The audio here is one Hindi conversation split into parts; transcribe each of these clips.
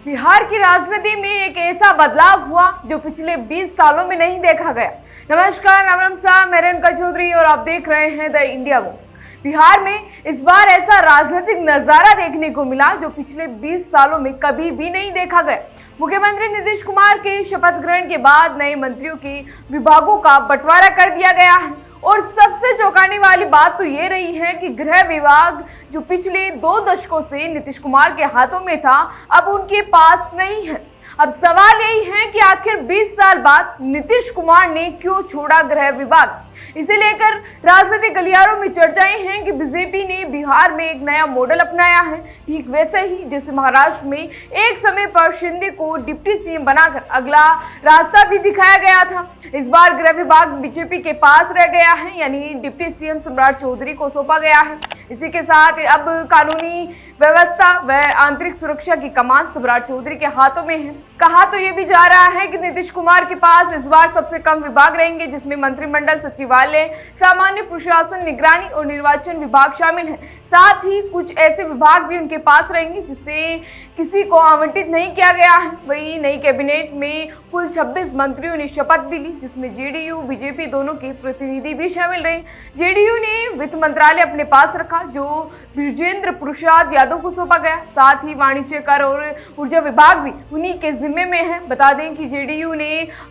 बिहार की राजनीति में एक ऐसा बदलाव हुआ जो पिछले 20 सालों में नहीं देखा गया। नमस्कार, राम साहब, मैं रेणुका चौधरी और आप देख रहे हैं द इंडिया मूव। बिहार में इस बार ऐसा राजनीतिक नजारा देखने को मिला जो पिछले 20 सालों में कभी भी नहीं देखा गया। मुख्यमंत्री नीतीश कुमार के शपथ ग्रहण के बाद नए मंत्रियों के विभागों का बंटवारा कर दिया गया है और सबसे चौंकाने वाली बात तो ये रही है कि गृह विभाग जो पिछले 2 दशकों से नीतीश कुमार के हाथों में था, अब उनके पास नहीं है। अब सवाल यही है कि आखिर 20 साल बाद नीतीश कुमार ने क्यों छोड़ा गृह विभाग। इसे लेकर राजनीतिक गलियारों में चर्चाएं हैं कि बीजेपी ने बिहार में एक नया मॉडल अपनाया है, ठीक वैसे ही जैसे महाराष्ट्र में एक समय पर शिंदे को डिप्टी सीएम बनाकर अगला रास्ता भी दिखाया गया था। इस बार गृह विभाग बीजेपी के पास रह गया है, यानी डिप्टी सीएम सम्राट चौधरी को सौंपा गया है। इसी के साथ अब कानूनी व्यवस्था व आंतरिक सुरक्षा की कमान सम्राट चौधरी के हाथों में है। कहा तो ये भी जा रहा है कि नीतीश कुमार के पास इस बार सबसे कम विभाग रहेंगे, जिसमें मंत्रिमंडल, सचिवालय, सामान्य प्रशासन, निगरानी और निर्वाचन विभाग शामिल है। साथ ही कुछ ऐसे विभाग भी उनके पास रहेंगे जिसे किसी को आवंटित नहीं किया गया है। वही नई कैबिनेट में कुल 26 मंत्रियों ने शपथ भी ली, जिसमें जेडीयू बीजेपी दोनों के प्रतिनिधि भी शामिल रहे। जेडीयू ने वित्त मंत्रालय अपने पास रखा, जो बृजेंद्र प्रसाद यादव को सौंपा गया। साथ ही वाणिज्य, कर और ऊर्जा विभाग भी उन्हीं के जिम्मे में है। बता दें कि जेडीयू ने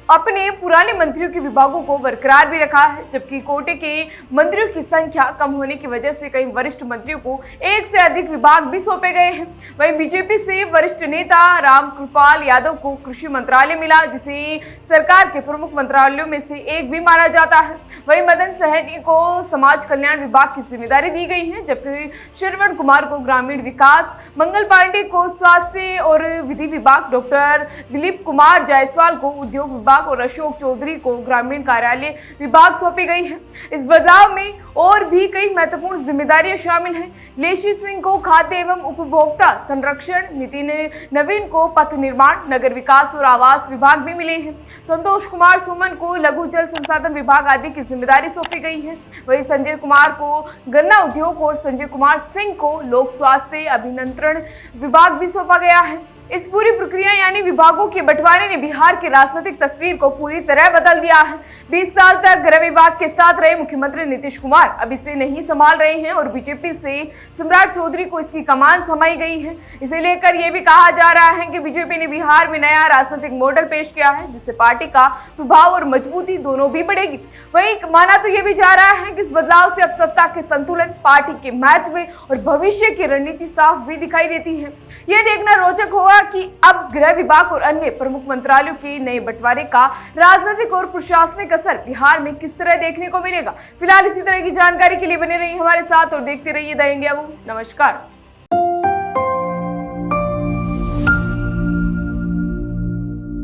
अपने पुराने मंत्रियों के विभागों को बरकरार भी रखा है, जबकि कोटे के मंत्रियों की संख्या कम होने की वजह से कई वरिष्ठ मंत्रियों को एक से अधिक विभाग भी सौंपे गए हैं। वहीं बीजेपी से वरिष्ठ नेता रामकृपाल यादव को कृषि मंत्रालय मिला, जिसे सरकार के प्रमुख मंत्रालयों में से एक भी माना जाता है। वहीं मदन सहनी को समाज कल्याण विभाग की जिम्मेदारी दी गई है, जबकि श्रवण कुमार को ग्रामीण विकास, मंगल पांडे को स्वास्थ्य और विधि विभाग, डॉक्टर दिलीप कुमार जायसवाल को उद्योग विभाग और अशोक चौधरी को ग्रामीण कार्यालय विभाग सौंपी गई है। इस बदलाव में और भी कई महत्वपूर्ण जिम्मेदारियां शामिल हैं। लेशी सिंह को खाद्य एवं उपभोक्ता संरक्षण, नितिन नवीन को पथ निर्माण, नगर विकास और आवास विभाग भी मिले हैं। संतोष कुमार सुमन को लघु जल संसाधन विभाग आदि की जिम्मेदारी सौंपी गई है। वहीं संजय कुमार को गन्ना उद्योग और संजय कुमार सिंह को लोक स्वास्थ्य अभियंत्रण विभाग भी सौंपा गया है। इस पूरी प्रक्रिया यानी विभागों के बंटवारे ने बिहार की राजनीतिक तस्वीर को पूरी तरह बदल दिया है। 20 साल तक गृह विभाग के साथ रहे मुख्यमंत्री नीतीश कुमार अब इसे नहीं संभाल रहे हैं और बीजेपी से सम्राट चौधरी को इसकी कमान थमाई गई है। इसे लेकर यह भी कहा जा रहा है कि बीजेपी ने बिहार में नया राजनीतिक मॉडल पेश किया है, जिससे पार्टी का प्रभाव और मजबूती दोनों भी बढ़ेगी। वहीं माना तो यह भी जा रहा है कि इस बदलाव से अब सत्ता के संतुलन, पार्टी के महत्व और भविष्य की रणनीति साफ भी दिखाई देती है। यह देखना रोचक होगा कि अब गृह विभाग और अन्य प्रमुख मंत्रालयों के नए बंटवारे का राजनीतिक और प्रशासनिक असर बिहार में किस तरह देखने को मिलेगा। फिलहाल इसी तरह की जानकारी के लिए बने रहिए हमारे साथ और देखते रहिए द इंडिया मूव। नमस्कार।